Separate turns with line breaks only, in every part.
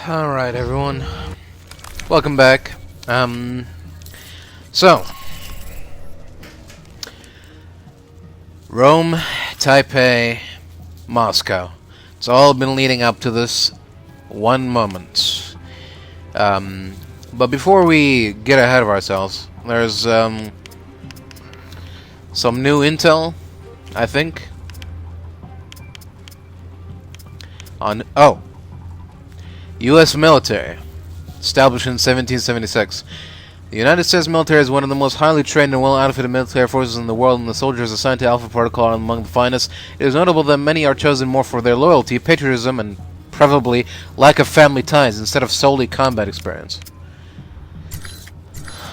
Alright, everyone. Welcome back. So, Rome, Taipei, Moscow. It's all been leading up to this one moment. But before we get ahead of ourselves, there's some new intel, I think. U.S. military, established in 1776. The United States military is one of the most highly trained and well-outfitted military forces in the world, and the soldiers assigned to Alpha Protocol are among the finest. It is notable that many are chosen more for their loyalty, patriotism, and probably lack of family ties instead of solely combat experience.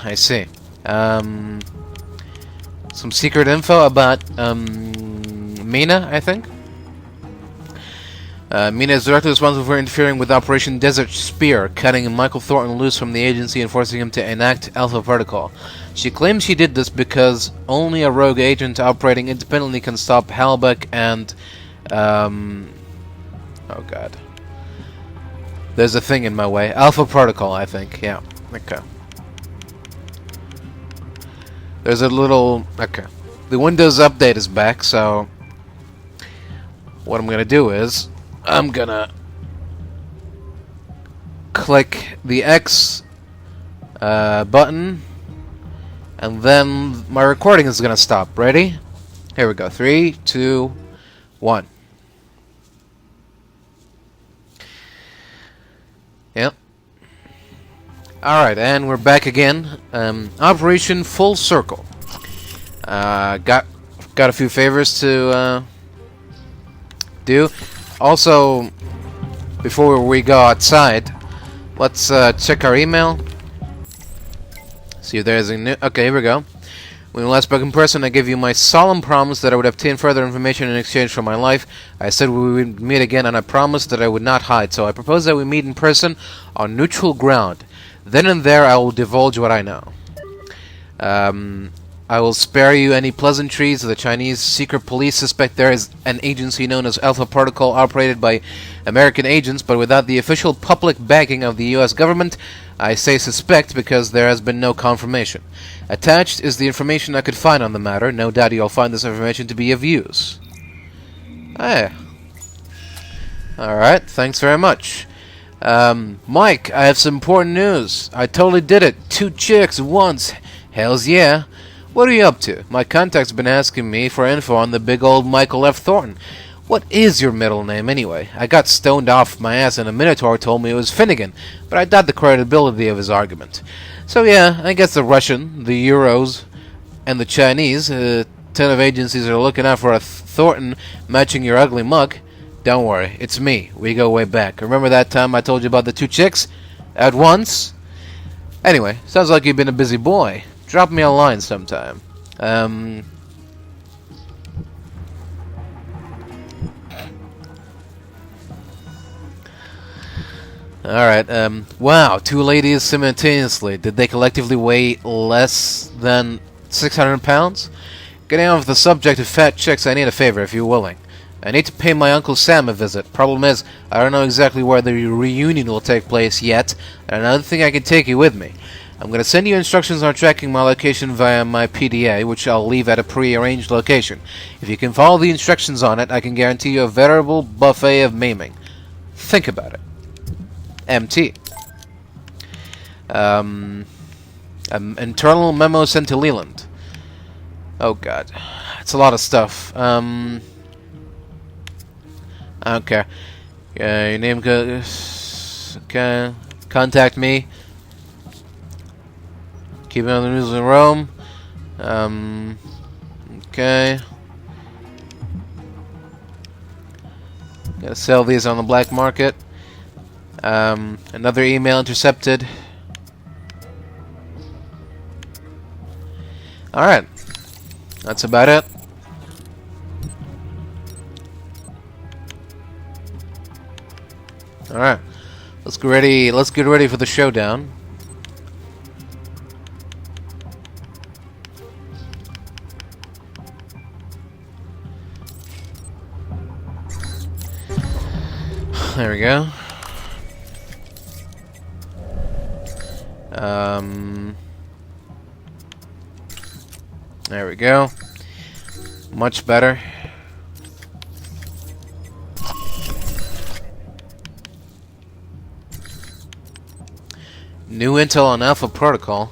I see. Some secret info about Mina, I think. Mina is directly responsible for interfering with Operation Desert Spear, cutting Michael Thornton loose from the agency and forcing him to enact Alpha Protocol. She claims she did this because only a rogue agent operating independently can stop Halbeck and... oh god. There's a thing in my way. Alpha Protocol, I think. Yeah. Okay. There's a little... Okay. The Windows update is back, so... what I'm gonna do is... I'm gonna click the X button, and then my recording is gonna stop. Ready? Here we go. 3, 2, 1. Yep. Alright, and we're back again. Operation Full Circle. Got a few favors to do. Also, before we go outside, let's check our email. See if there's a new... Okay, here we go. When we last spoke in person, I gave you my solemn promise that I would obtain further information in exchange for my life. I said we would meet again, and I promised that I would not hide. So I propose that we meet in person on neutral ground. Then and there, I will divulge what I know. I will spare you any pleasantries. The Chinese secret police suspect there is an agency known as Alpha Protocol operated by American agents, but without the official public backing of the U.S. government. I say suspect because there has been no confirmation. Attached is the information I could find on the matter. No doubt you'll find this information to be of use. Hey. Alright, thanks very much. Mike, I have some important news. I totally did it. 2 chicks once. Hells yeah. What are you up to? My contact's been asking me for info on the big old Michael F. Thornton. What is your middle name, anyway? I got stoned off my ass and a Minotaur told me it was Finnegan, but I doubt the credibility of his argument. So yeah, I guess the Russian, the Euros, and the Chinese, a ton of agencies are looking out for a Thornton matching your ugly mug. Don't worry, it's me. We go way back. Remember that time I told you about the 2 chicks? At once? Anyway, sounds like you've been a busy boy. Drop me a line sometime. Alright, wow, 2 ladies simultaneously. Did they collectively weigh less than 600 pounds? Getting off the subject of fat chicks, I need a favor, if you're willing. I need to pay my Uncle Sam a visit. Problem is, I don't know exactly where the reunion will take place yet, and I don't think I can take you with me. I'm going to send you instructions on tracking my location via my PDA, which I'll leave at a pre-arranged location. If you can follow the instructions on it, I can guarantee you a veritable buffet of maiming. Think about it. MT. Internal memo sent to Leland. Oh god. It's a lot of stuff. I don't care. Your name okay. Contact me. Keep it on the news in Rome. Okay. Gotta sell these on the black market. Another email intercepted. Alright. That's about it. Alright. Let's get ready for the showdown. There we go. There we go. Much better. New intel on Alpha Protocol.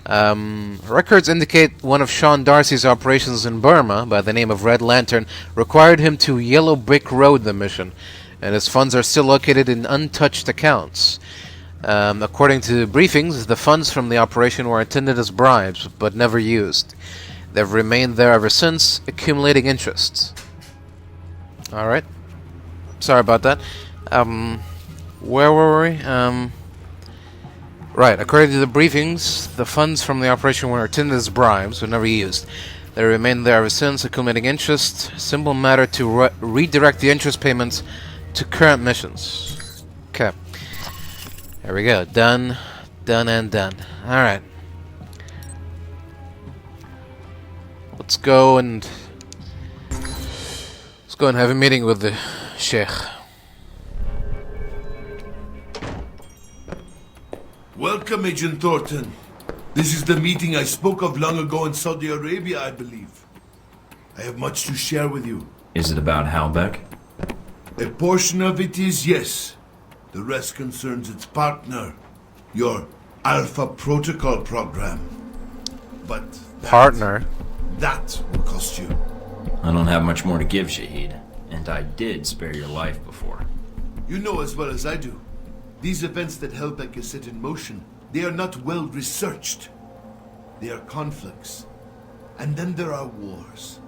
Records indicate one of Sean Darcy's operations in Burma, by the name of Red Lantern, required him to Yellow Brick Road the mission, and his funds are still located in untouched accounts. According to briefings, the funds from the operation were intended as bribes, but never used. They've remained there ever since, accumulating interest. Alright. Sorry about that. Where were we? Right, according to the briefings, the funds from the operation were intended as bribes, but never used. They remained there ever since, accumulating interest. Simple matter to redirect the interest payments to current missions. Okay. There we go. Done, done, and done. Alright. Let's go and have a meeting with the Sheikh.
Welcome, Agent Thornton. This is the meeting I spoke of long ago in Saudi Arabia, I believe. I have much to share with you.
Is it about Halbeck?
A portion of it is yes. The rest concerns its partner, your Alpha Protocol program. But that will cost you.
I don't have much more to give, Shahid. And I did spare your life before.
You know as well as I do. These events that Halbeck has set in motion, they are not well researched. They are conflicts. And then there are wars.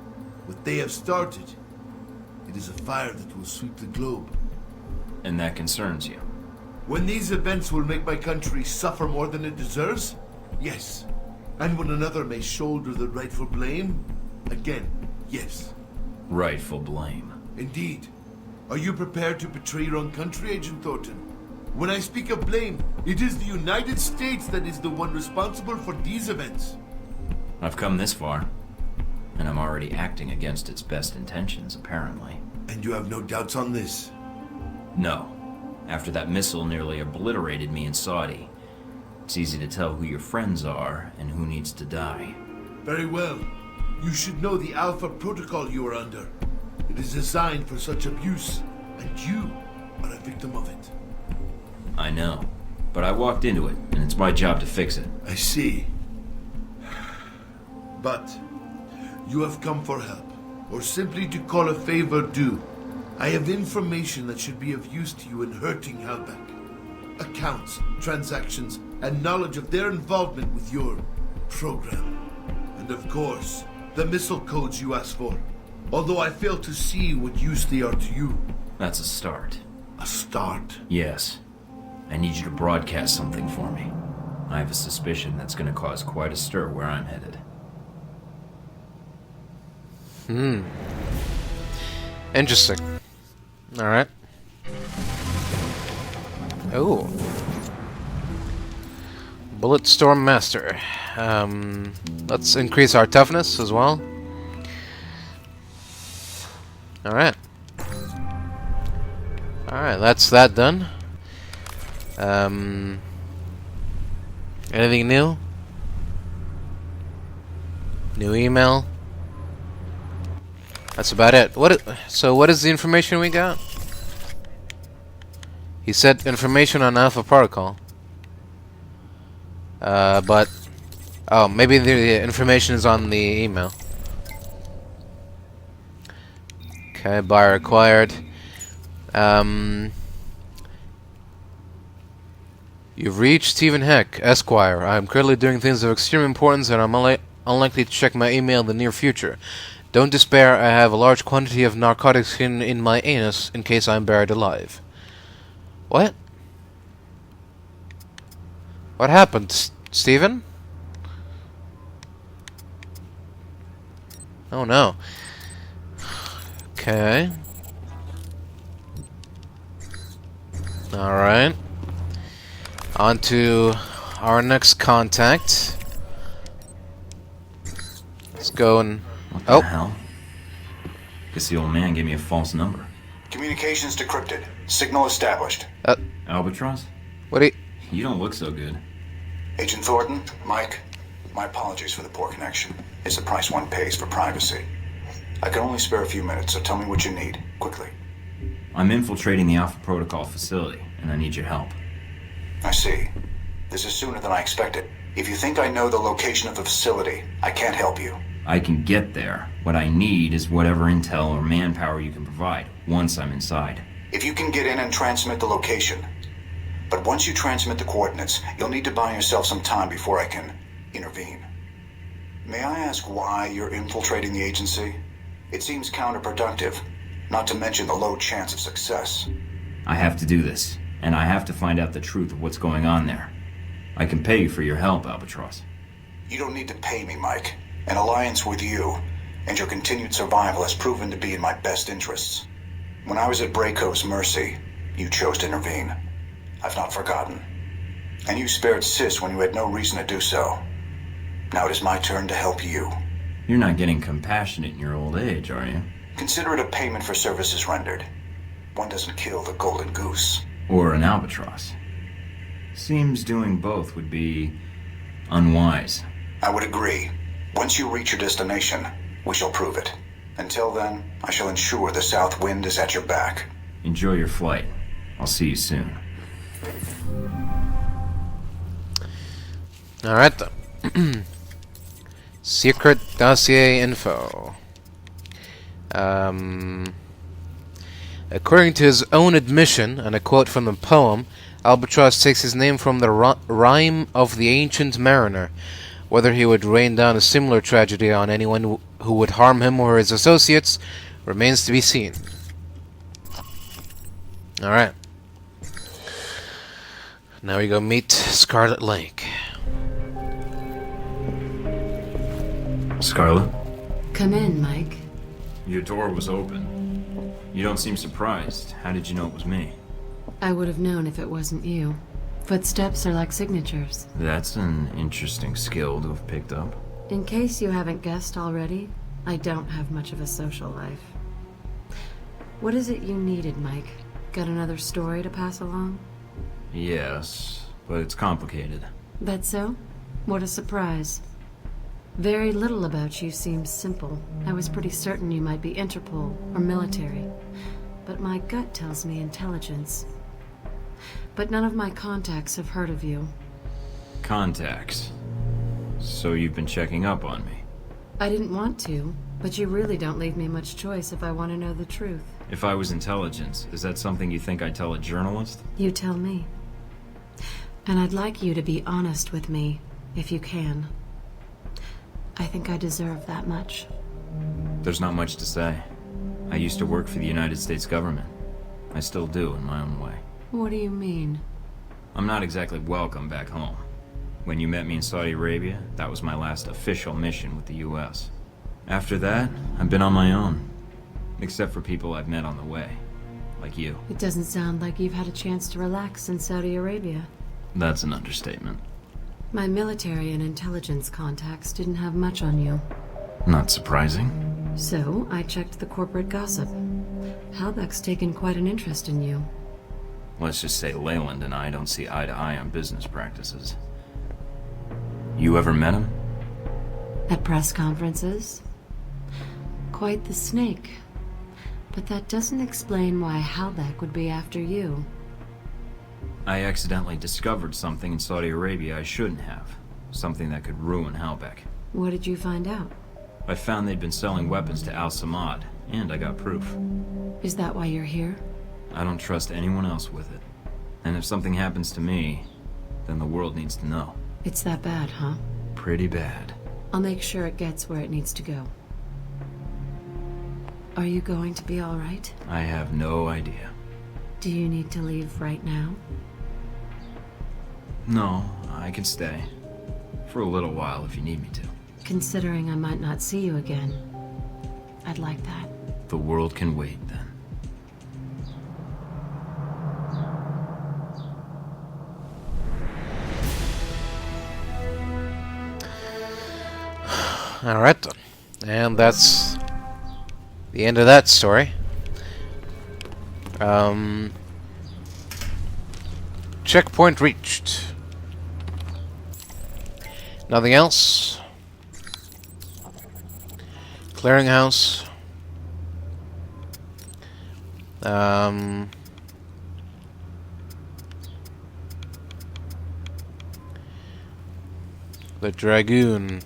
What they have started, it is a fire that will sweep the globe.
And that concerns you?
When these events will make my country suffer more than it deserves? Yes. And when another may shoulder the rightful blame? Again, yes.
Rightful blame.
Indeed. Are you prepared to betray your own country, Agent Thornton? When I speak of blame, it is the United States that is the one responsible for these events.
I've come this far, and I'm already acting against its best intentions, apparently.
And you have no doubts on this?
No. After that missile nearly obliterated me in Saudi, it's easy to tell who your friends are and who needs to die.
Very well. You should know the Alpha Protocol you are under. It is designed for such abuse, and you are a victim of it.
I know, but I walked into it, and it's my job to fix it.
I see. But you have come for help, or simply to call a favor due. I have information that should be of use to you in hurting Halbeck. Accounts, transactions, and knowledge of their involvement with your program. And of course, the missile codes you asked for. Although I fail to see what use they are to you.
That's a start.
A start?
Yes. I need you to broadcast something for me. I have a suspicion that's going to cause quite a stir where I'm headed.
Interesting. Alright. Oh. Bullet Storm Master. Let's increase our toughness as well. Alright. Alright, that's that done. Anything new? New email? That's about it. So what is the information we got? He said information on Alpha Protocol. But... oh, maybe the information is on the email. Okay, buyer acquired. You've reached Stephen Heck, Esquire. I am currently doing things of extreme importance and I'm unlikely to check my email in the near future. Don't despair, I have a large quantity of narcotics in my anus in case I'm buried alive. What? What happened, Stephen? Oh no. Okay. Alright. On to our next contact. Let's go and...
what the hell? Guess the old man gave me a false number.
Communications decrypted. Signal established.
Albatross?
What do you...
You don't look so good.
Agent Thornton, Mike, my apologies for the poor connection. It's the price one pays for privacy. I can only spare a few minutes, so tell me what you need, quickly.
I'm infiltrating the Alpha Protocol facility, and I need your help.
I see. This is sooner than I expected. If you think I know the location of the facility, I can't help you.
I can get there. What I need is whatever intel or manpower you can provide, once I'm inside.
If you can get in and transmit the location. But once you transmit the coordinates, you'll need to buy yourself some time before I can intervene. May I ask why you're infiltrating the agency? It seems counterproductive, not to mention the low chance of success.
I have to do this, and I have to find out the truth of what's going on there. I can pay you for your help, Albatross.
You don't need to pay me, Mike. An alliance with you and your continued survival has proven to be in my best interests. When I was at Braco's mercy, you chose to intervene. I've not forgotten. And you spared Sis when you had no reason to do so. Now it is my turn to help you.
You're not getting compassionate in your old age, are you?
Consider it a payment for services rendered. One doesn't kill the golden goose.
Or an albatross. Seems doing both would be unwise.
I would agree. Once you reach your destination, we shall prove it. Until then, I shall ensure the south wind is at your back.
Enjoy your flight. I'll see you soon.
Alright then. Secret dossier info. According to his own admission, and a quote from the poem, Albatross takes his name from the rhyme of the ancient mariner. Whether he would rain down a similar tragedy on anyone who would harm him or his associates remains to be seen. Alright. Now we go meet Scarlet Lake.
Scarlet?
Come in, Mike.
Your door was open. You don't seem surprised. How did you know it was me?
I would have known if it wasn't you. Footsteps are like signatures.
That's an interesting skill to have picked up.
In case you haven't guessed already, I don't have much of a social life. What is it you needed, Mike? Got another story to pass along?
Yes, but it's complicated.
That so? What a surprise. Very little about you seems simple. I was pretty certain you might be Interpol or military. But my gut tells me intelligence. But none of my contacts have heard of you.
Contacts? So you've been checking up on me?
I didn't want to, but you really don't leave me much choice if I want to know the truth.
If I was intelligence, is that something you think I'd tell a journalist?
You tell me. And I'd like you to be honest with me, if you can. I think I deserve that much.
There's not much to say. I used to work for the United States government. I still do, in my own way.
What do you mean?
I'm not exactly welcome back home. When you met me in Saudi Arabia, that was my last official mission with the US. After that, I've been on my own. Except for people I've met on the way. Like you.
It doesn't sound like you've had a chance to relax in Saudi Arabia.
That's an understatement.
My military and intelligence contacts didn't have much on you.
Not surprising.
So, I checked the corporate gossip. Halbeck's taken quite an interest in you.
Let's just say Leyland and I don't see eye to eye on business practices. You ever met him?
At press conferences? Quite the snake. But that doesn't explain why Halbeck would be after you.
I accidentally discovered something in Saudi Arabia I shouldn't have. Something that could ruin Halbeck.
What did you find out?
I found they'd been selling weapons to Al Samad, and I got proof.
Is that why you're here?
I don't trust anyone else with it. And if something happens to me, then the world needs to know.
It's that bad, huh?
Pretty bad.
I'll make sure it gets where it needs to go. Are you going to be all right?
I have no idea.
Do you need to leave right now?
No, I can stay. For a little while if you need me to.
Considering I might not see you again, I'd like that.
The world can wait then.
Alright, and that's the end of that story. Checkpoint reached. Nothing else? Clearinghouse. The Dragoon.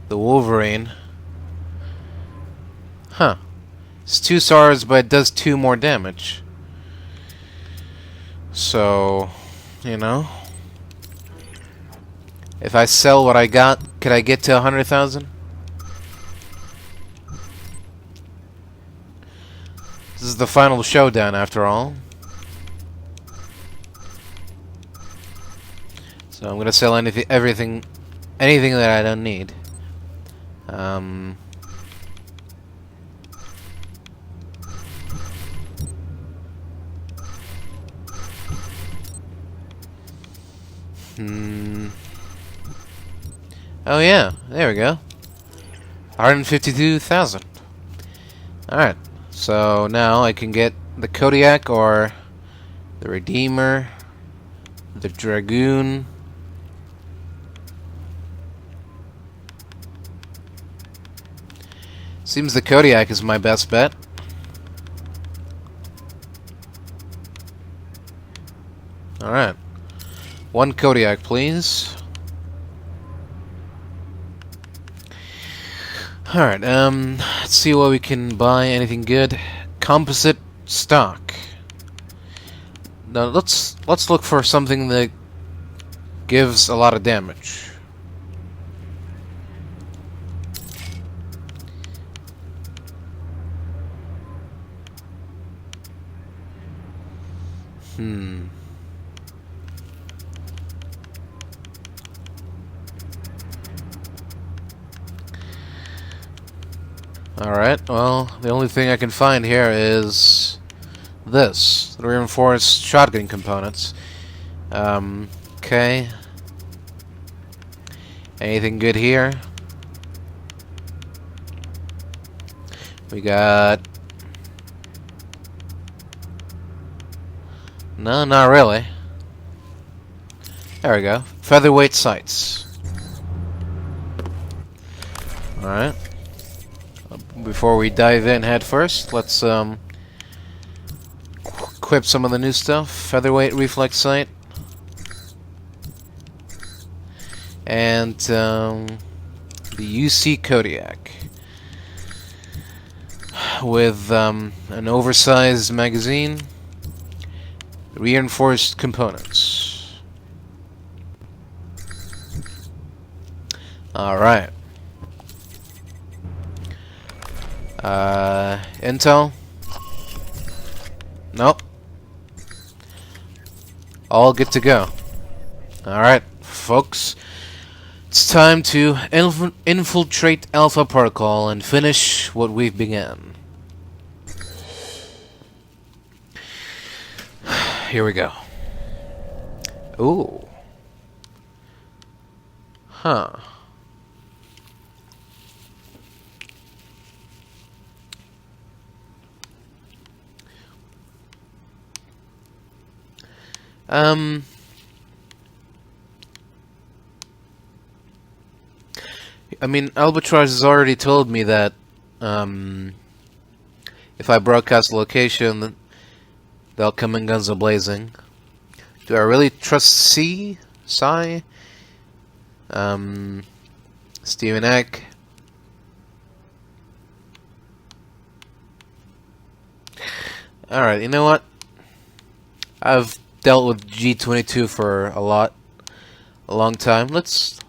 The Wolverine. Huh. It's 2 stars, but it does 2 more damage. So, you know, if I sell what I got, could I get to 100,000? This is the final showdown, after all. So I'm gonna sell anything that I don't need. Oh yeah, there we go. 152,000. Alright, so now I can get the Kodiak or the Redeemer, the Dragoon. Seems the Kodiak is my best bet. Alright. 1 Kodiak, please. Alright, let's see what we can buy. Anything good? Composite stock. Now let's look for something that gives a lot of damage. Alright, well, the only thing I can find here is this, the reinforced shotgun components. Okay. Anything good here? We got... No, not really. There we go. Featherweight sights. Alright. Before we dive in head first, let's equip some of the new stuff. Featherweight reflex sight. And the UC Kodiak. With an oversized magazine. Reinforced components. Alright. Intel? Nope. All good to go. Alright, folks. It's time to infiltrate Alpha Protocol and finish what we've begun. Here we go. Ooh. Huh. I mean, Albatross has already told me that, if I broadcast the location, they'll come in guns a-blazing. Do I really trust C? Psy? Stephen Eck? Alright, you know what? I've dealt with G22 for a long time. Let's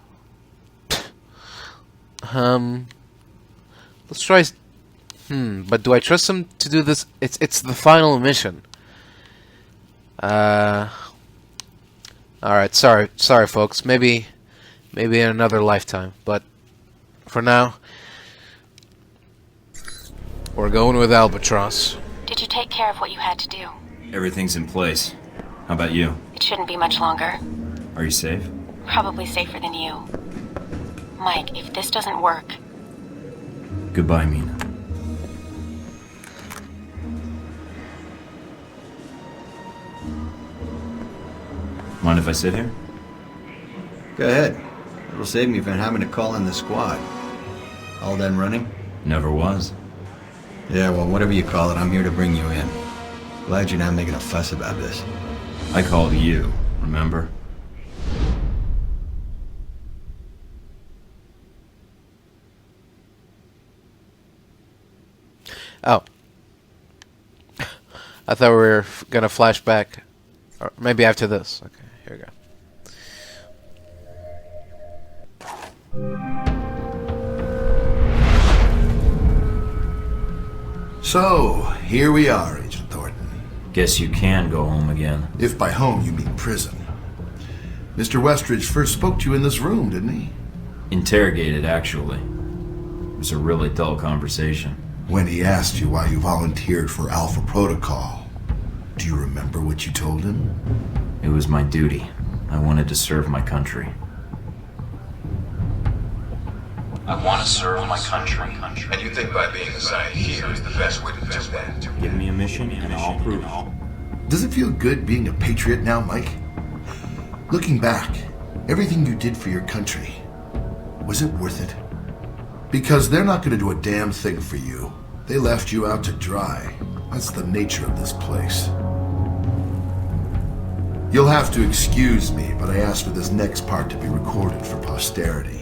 try. But do I trust him to do this? It's the final mission. Alright, sorry, folks. Maybe in another lifetime. But for now, we're going with Albatross.
Did you take care of what you had to do?
Everything's in place. How about you?
It shouldn't be much longer.
Are you safe?
Probably safer than you. Mike, if this doesn't work...
Goodbye, Mina. Mind if I sit here?
Go ahead. It'll save me from having to call in the squad. All done running?
Never was.
Yeah, well, whatever you call it, I'm here to bring you in. Glad you're not making a fuss about this.
I called you, remember?
Oh. I thought we were gonna flash back. Or maybe after this. Okay, here we go.
So, here we are, Agent Thornton.
Guess you can go home again.
If by home you mean prison. Mr. Westridge first spoke to you in this room, didn't he?
Interrogated, actually. It was a really dull conversation.
When he asked you why you volunteered for Alpha Protocol, do you remember what you told him?
It was my duty. I wanted to serve my country. I want to serve my country.
And you think by being assigned here is the best way to do that?
Give me a mission and I'll prove it.
Does it feel good being a patriot now, Mike? Looking back, everything you did for your country, was it worth it? Because they're not going to do a damn thing for you. They left you out to dry. That's the nature of this place. You'll have to excuse me, but I asked for this next part to be recorded for posterity.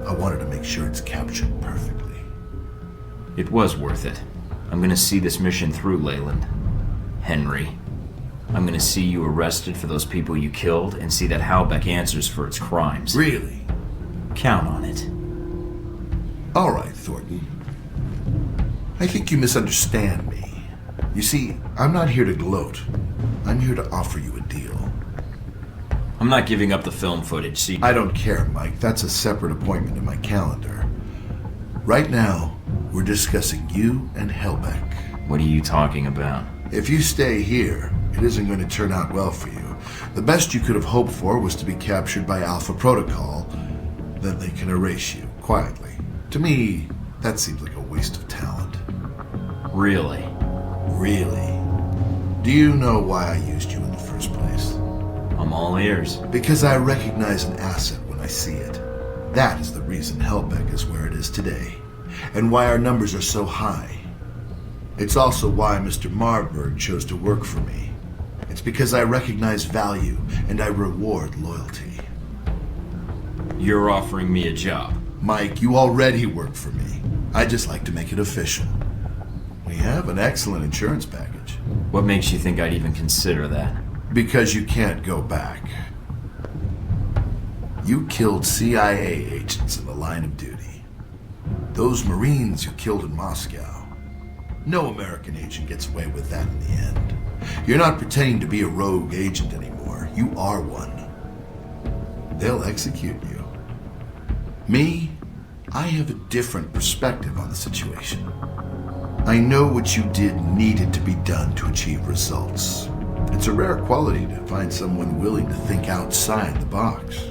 I wanted to make sure it's captured perfectly.
It was worth it. I'm gonna see this mission through, Leyland. Henry. I'm gonna see you arrested for those people you killed and see that Halbeck answers for its crimes.
Really?
Count on it.
All right, Thornton. I think you misunderstand me. You see, I'm not here to gloat. I'm here to offer you a deal.
I'm not giving up the film footage, see?
I don't care, Mike. That's a separate appointment in my calendar. Right now, we're discussing you and Halbeck.
What are you talking about?
If you stay here, it isn't going to turn out well for you. The best you could have hoped for was to be captured by Alpha Protocol. Then they can erase you, quietly. To me, that seems like a waste of talent.
Really?
Really? Do you know why I used you in the first place?
I'm all ears.
Because I recognize an asset when I see it. That is the reason Halbeck is where it is today, and why our numbers are so high. It's also why Mr. Marburg chose to work for me. It's because I recognize value, and I reward loyalty.
You're offering me a job.
Mike, you already work for me. I just like to make it official. We have an excellent insurance package.
What makes you think I'd even consider that?
Because you can't go back. You killed CIA agents in the line of duty. Those Marines you killed in Moscow. No American agent gets away with that in the end. You're not pretending to be a rogue agent anymore. You are one. They'll execute you. Me, I have a different perspective on the situation. I know what you did needed to be done to achieve results. It's a rare quality to find someone willing to think outside the box.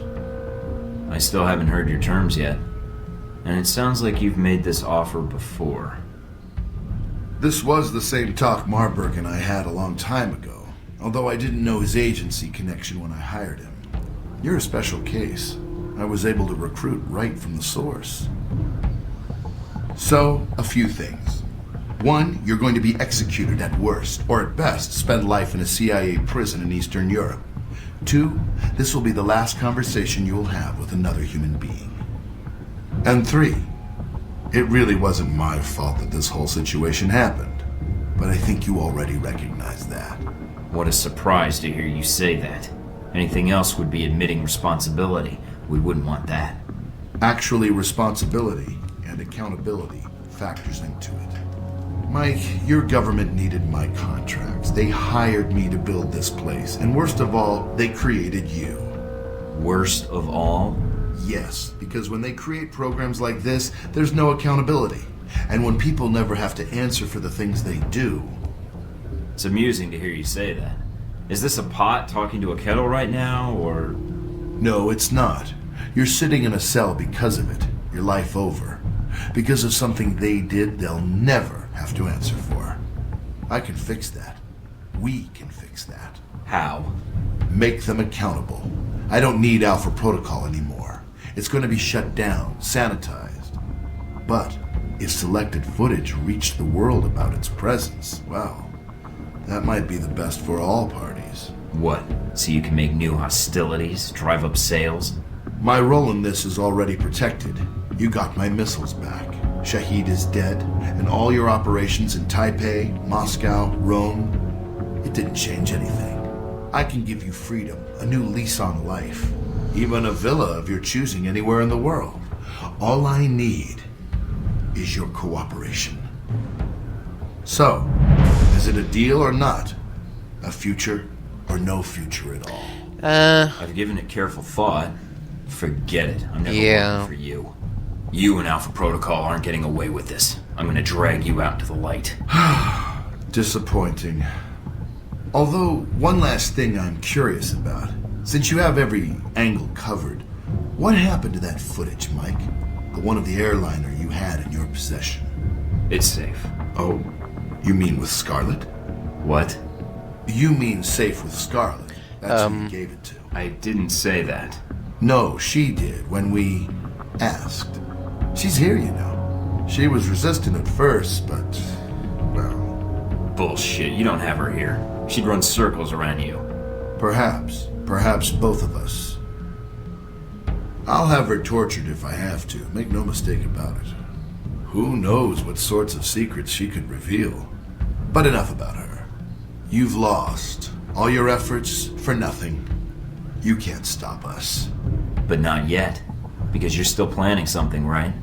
I still haven't heard your terms yet. And it sounds like you've made this offer before.
This was the same talk Marburg and I had a long time ago, although I didn't know his agency connection when I hired him. You're a special case. I was able to recruit right from the source. So, a few things. One, you're going to be executed at worst, or at best, spend life in a CIA prison in Eastern Europe. Two, this will be the last conversation you'll have with another human being. And three, it really wasn't my fault that this whole situation happened, but I think you already recognize that.
What a surprise to hear you say that. Anything else would be admitting responsibility. We wouldn't want that.
Actually, responsibility and accountability factors into it. Mike, your government needed my contracts. They hired me to build this place, and worst of all, they created you.
Worst of all?
Yes, because when they create programs like this, there's no accountability. And when people never have to answer for the things they do...
It's amusing to hear you say that. Is this a pot talking to a kettle right now, or...?
No, it's not. You're sitting in a cell because of it. Your life over. Because of something they did, they'll never have to answer for. I can fix that. We can fix that.
How?
Make them accountable. I don't need Alpha Protocol anymore. It's going to be shut down, sanitized. But if selected footage reached the world about its presence, well, that might be the best for all parties.
What? So you can make new hostilities, drive up sales?
My role in this is already protected. You got my missiles back. Shahid is dead, and all your operations in Taipei, Moscow, Rome, it didn't change anything. I can give you freedom, a new lease on life, even a villa of your choosing anywhere in the world. All I need is your cooperation. So, is it a deal or not? A future or no future at all?
I've given it careful thought. Forget it. I'm never working for you. You and Alpha Protocol aren't getting away with this. I'm gonna drag you out to the light.
Disappointing. Although, one last thing I'm curious about. Since you have every angle covered, what happened to that footage, Mike? The one of the airliner you had in your possession?
It's safe.
Oh, you mean with Scarlet?
What?
You mean safe with Scarlet. That's who you gave it to.
I didn't say that.
No, she did, when we asked. She's here, you know. She was resistant at first, but, well...
Bullshit, you don't have her here. She'd run circles around you.
Perhaps. Perhaps both of us. I'll have her tortured if I have to, make no mistake about it. Who knows what sorts of secrets she could reveal. But enough about her. You've lost. All your efforts for nothing. You can't stop us.
But not yet. Because you're still planning something, right?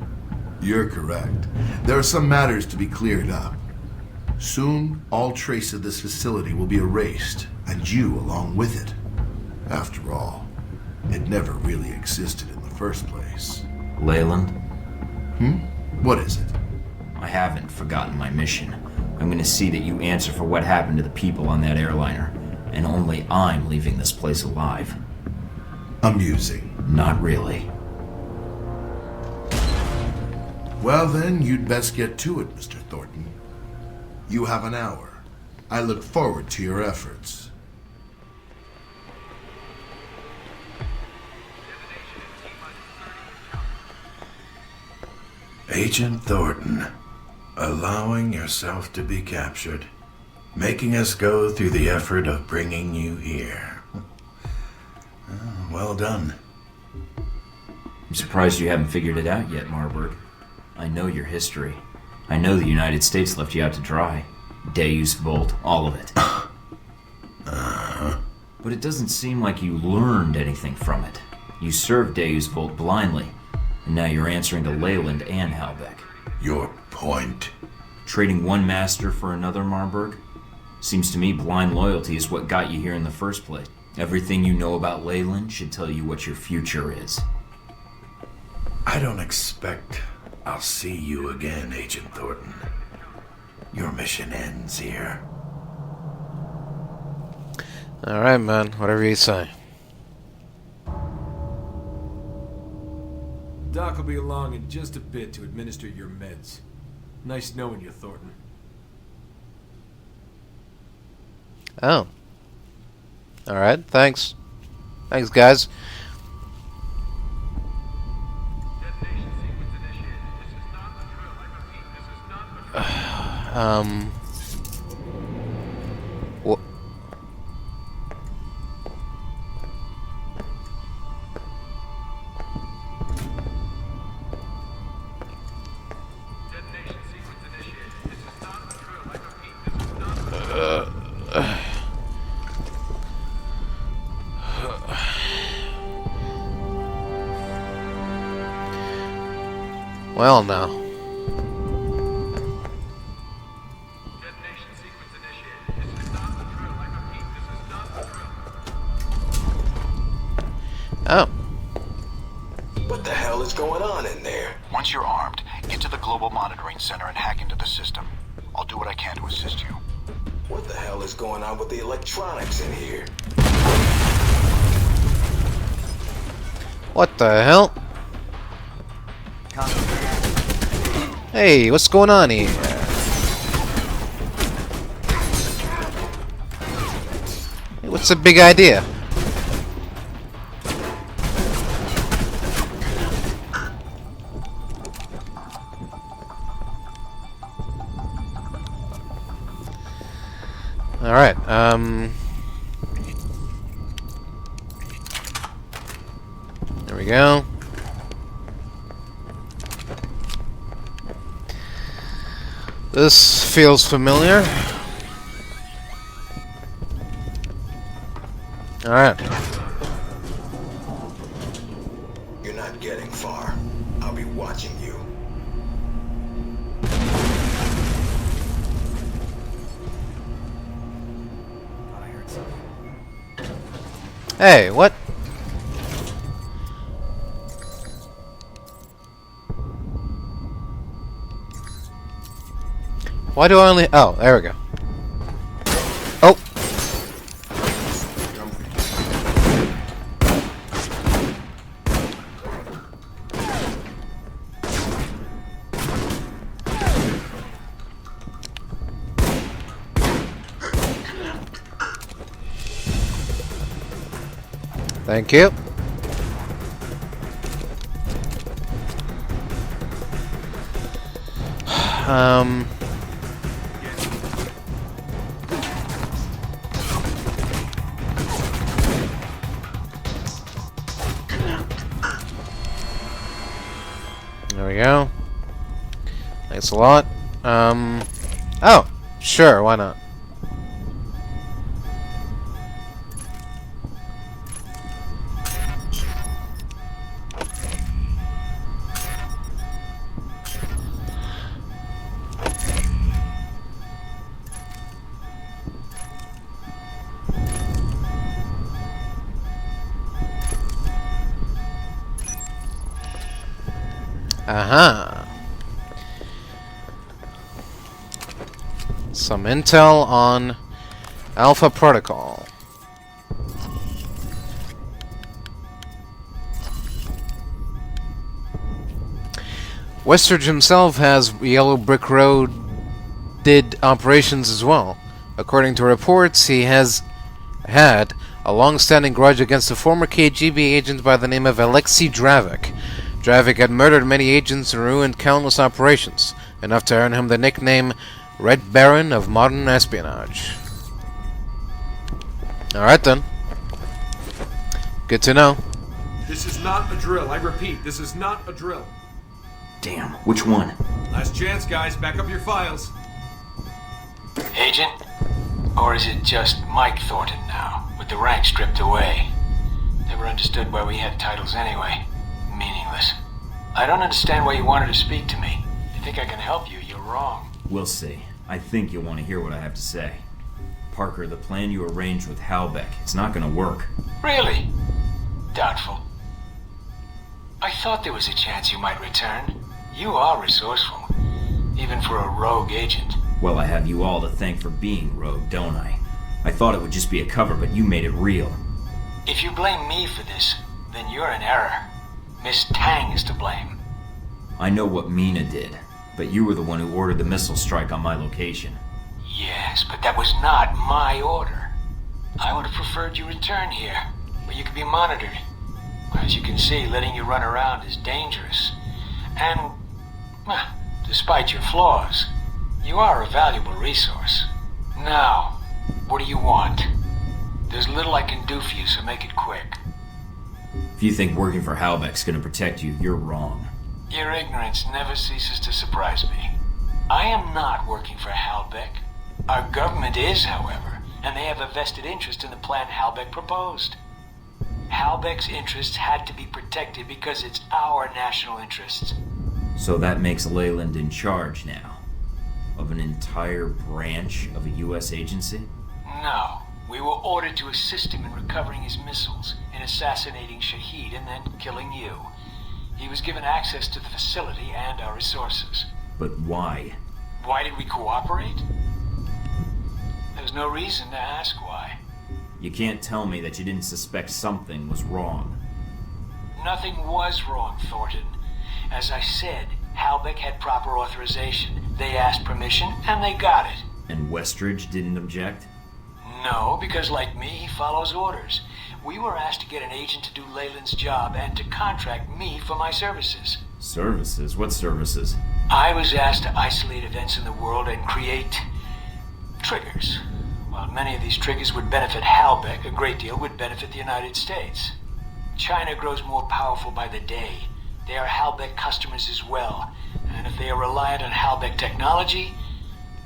You're correct. There are some matters to be cleared up. Soon, all trace of this facility will be erased, and you along with it. After all, it never really existed in the first place.
Leyland?
What is it?
I haven't forgotten my mission. I'm gonna see that you answer for what happened to the people on that airliner. And only I'm leaving this place alive.
Amusing.
Not really.
Well then, you'd best get to it, Mr. Thornton. You have an hour. I look forward to your efforts.
Agent Thornton, allowing yourself to be captured, making us go through the effort of bringing you here. Well done.
I'm surprised you haven't figured it out yet, Marburg. I know your history. I know the United States left you out to dry. Deus Vult, all of it. But it doesn't seem like you learned anything from it. You served Deus Vult blindly, and now you're answering to Leyland and Halbeck.
Your point?
Trading one master for another, Marburg? Seems to me blind loyalty is what got you here in the first place. Everything you know about Leyland should tell you what your future is.
I don't expect I'll see you again, Agent Thornton. Your mission ends here.
Alright, man. Whatever you say.
Doc will be along in just a bit to administer your meds. Nice knowing you, Thornton.
Oh. Alright, thanks. Thanks, guys. What? Well, now. Oh.
What the hell is going on in there?
Once you're armed, get to the Global Monitoring Center and hack into the system. I'll do what I can to assist you.
What the hell is going on with the electronics in here?
What the hell? Hey, what's going on here? Hey, what's the big idea? Alright, there we go. This feels familiar. Alright.
You're not getting far. I'll be watching you.
Hey, what? Why do I only... Oh, there we go. Oh! Thank you. There we go. Thanks a lot. Oh, sure, why not? Aha. Some intel on Alpha Protocol. Westridge himself has Yellow Brick Road did operations as well. According to reports, he has had a long-standing grudge against a former KGB agent by the name of Alexei Dravik. Dravik had murdered many agents and ruined countless operations, enough to earn him the nickname Red Baron of modern espionage. Alright then. Good to know.
This is not a drill. I repeat, this is not a drill.
Damn, which one?
Last chance, guys. Back up your files.
Agent? Or is it just Mike Thornton now, with the rank stripped away? Never understood why we had titles anyway. Meaningless. I don't understand why you wanted to speak to me. If you think I can help you, you're wrong.
We'll see. I think you'll want to hear what I have to say. Parker, the plan you arranged with Halbeck, it's not gonna work.
Really? Doubtful. I thought there was a chance you might return. You are resourceful, even for a rogue agent.
Well, I have you all to thank for being rogue, don't I? I thought it would just be a cover, but you made it real.
If you blame me for this, then you're in error. Miss Tang is to blame.
I know what Mina did, but you were the one who ordered the missile strike on my location.
Yes, but that was not my order. I would have preferred you return here, where you could be monitored. As you can see, letting you run around is dangerous. And, despite your flaws, you are a valuable resource. Now, what do you want? There's little I can do for you, so make it quick.
If you think working for Halbeck's gonna protect you, you're wrong.
Your ignorance never ceases to surprise me. I am not working for Halbeck. Our government is, however, and they have a vested interest in the plan Halbeck proposed. Halbeck's interests had to be protected because it's our national interests.
So that makes Leyland in charge now? Of an entire branch of a U.S. agency?
No. We were ordered to assist him in recovering his missiles, in assassinating Shahid, and then killing you. He was given access to the facility and our resources.
But why?
Why did we cooperate? There's no reason to ask why.
You can't tell me that you didn't suspect something was wrong.
Nothing was wrong, Thornton. As I said, Halbeck had proper authorization. They asked permission, and they got it.
And Westridge didn't object?
No, because like me, he follows orders. We were asked to get an agent to do Leyland's job and to contract me for my services.
Services? What services?
I was asked to isolate events in the world and create triggers. Well, many of these triggers would benefit Halbeck, a great deal would benefit the United States. China grows more powerful by the day. They are Halbeck customers as well. And if they are reliant on Halbeck technology,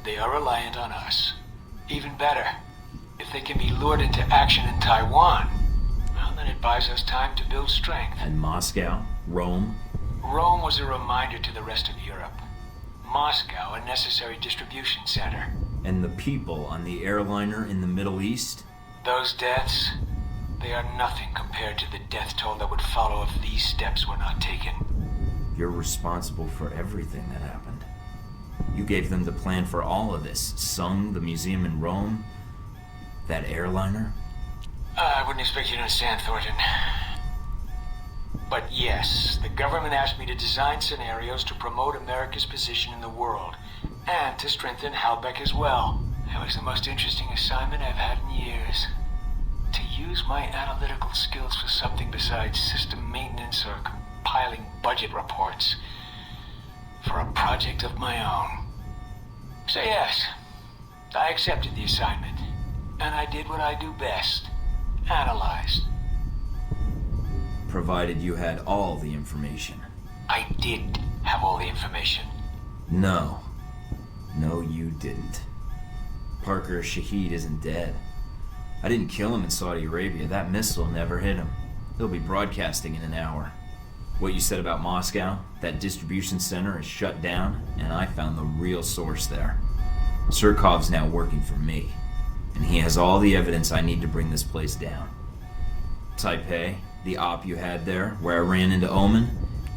they are reliant on us. Even better, if they can be lured into action in Taiwan, well, then it buys us time to build strength.
And Moscow? Rome?
Rome was a reminder to the rest of Europe. Moscow, a necessary distribution center.
And the people on the airliner in the Middle East?
Those deaths, they are nothing compared to the death toll that would follow if these steps were not taken.
You're responsible for everything that happened. You gave them the plan for all of this. Sung, the museum in Rome, that airliner.
I wouldn't expect you to understand, Thornton. But yes, the government asked me to design scenarios to promote America's position in the world, and to strengthen Halbeck as well. That was the most interesting assignment I've had in years. To use my analytical skills for something besides system maintenance or compiling budget reports. For a project of my own. So yes, I accepted the assignment. And I did what I do best. Analyzed.
Provided you had all the information.
I did have all the information.
No. No, you didn't. Parker Shaheed isn't dead. I didn't kill him in Saudi Arabia. That missile never hit him. He'll be broadcasting in an hour. What you said about Moscow, that distribution center is shut down, and I found the real source there. Surkov's now working for me, and he has all the evidence I need to bring this place down. Taipei, the op you had there, where I ran into Omen,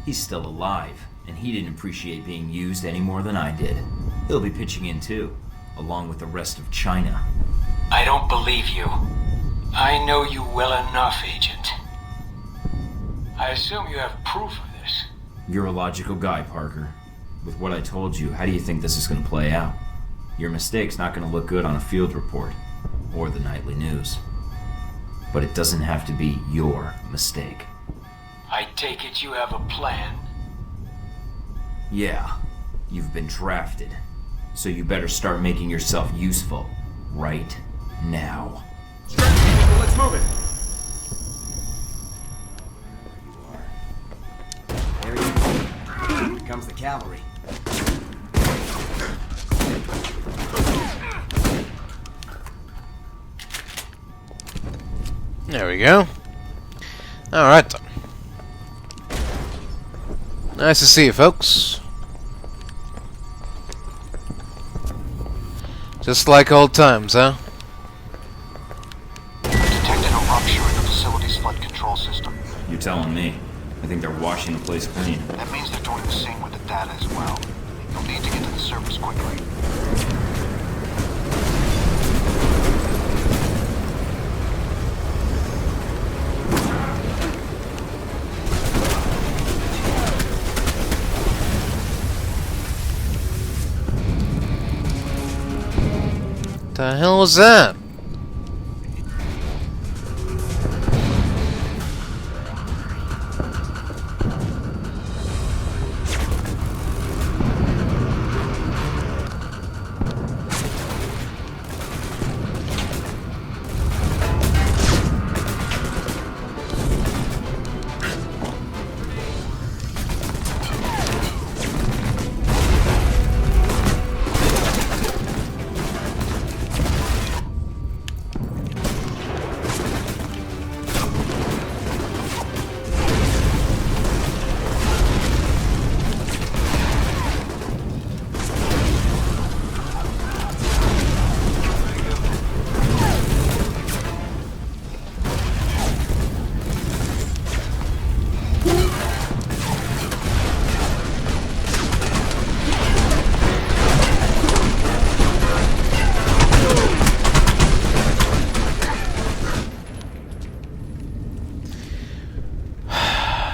he's still alive, and he didn't appreciate being used any more than I did. He'll be pitching in too, along with the rest of China.
I don't believe you. I know you well enough, Agent. I assume you have proof of this.
You're a logical guy, Parker. With what I told you, how do you think this is going to play out? Your mistake's not going to look good on a field report, or the nightly news. But it doesn't have to be your mistake.
I take it you have a plan?
Yeah, you've been drafted. So you better start making yourself useful, right now.
Let's move it!
There you go. Here comes the cavalry.
There we go. Alright. Nice to see you, folks. Just like old times, huh?
Detected a rupture in the facility's flood control system.
You're telling me. I think they're washing the place clean.
That means they're doing the same with the data as well. You'll need to get to the surface quickly.
The hell was that?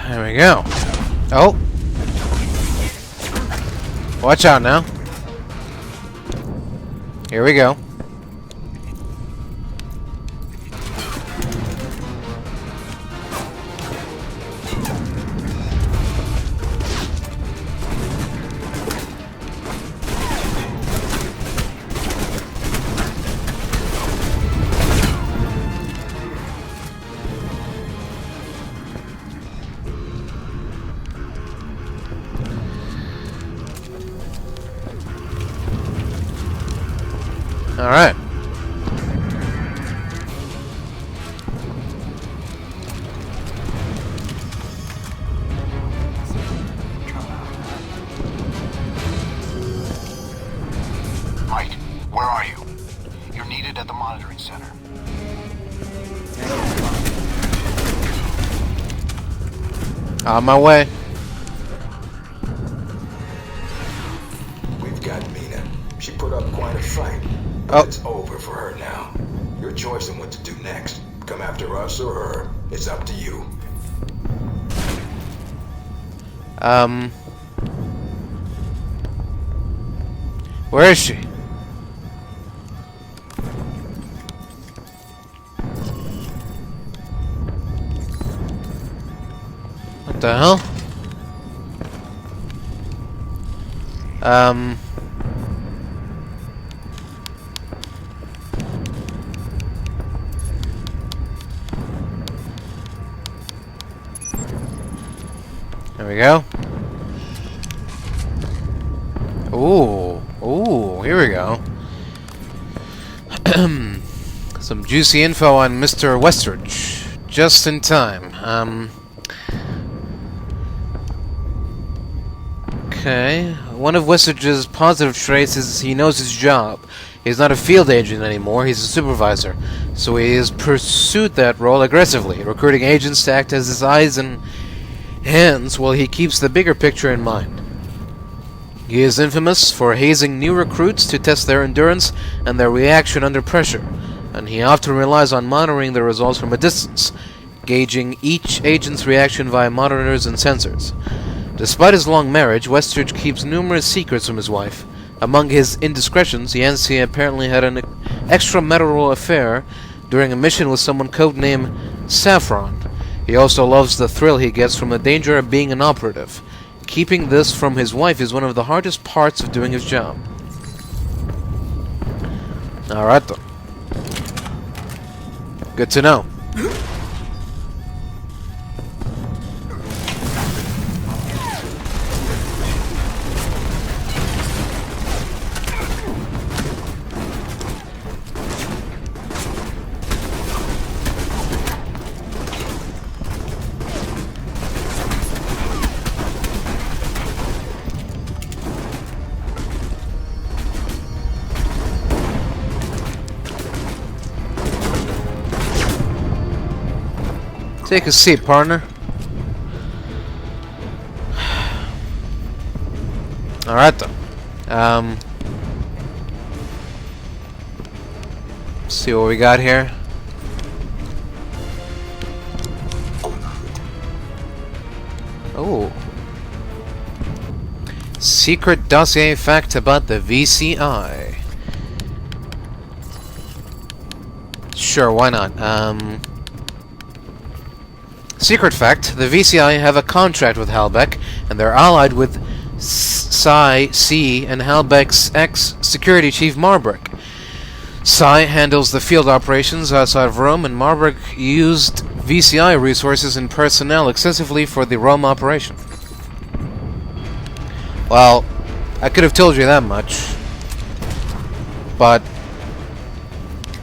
There we go. Oh. Watch out now. Here we go. Alright.
Mike, where are you? You're needed at the monitoring center.
On my way.
We've got Mina. She put up quite a fight. But it's over for her now. Your choice on what to do next. Come after us or her. It's up to you.
Where is she? What the hell? There we go. Ooh, here we go. Some juicy info on Mr. Westridge. Just in time. Okay. One of Westridge's positive traits is he knows his job. He's not a field agent anymore, he's a supervisor. So he has pursued that role aggressively, recruiting agents to act as his eyes and hands while he keeps the bigger picture in mind. He is infamous for hazing new recruits to test their endurance and their reaction under pressure, and he often relies on monitoring the results from a distance, gauging each agent's reaction via monitors and sensors. Despite his long marriage, Westridge keeps numerous secrets from his wife. Among his indiscretions, Yancey apparently had an extramarital affair during a mission with someone codenamed Saffron. He also loves the thrill he gets from the danger of being an operative. Keeping this from his wife is one of the hardest parts of doing his job. Alright then. Good to know. Take a seat, partner. Alright then. See what we got here. Oh. Secret dossier fact about the VCI. Sure, why not? Secret fact, the VCI have a contract with Halbeck, and they're allied with Psi-C and Halbeck's ex-security chief Marbrick. Psi handles the field operations outside of Rome, and Marbrick used VCI resources and personnel extensively for the Rome operation. Well, I could have told you that much, but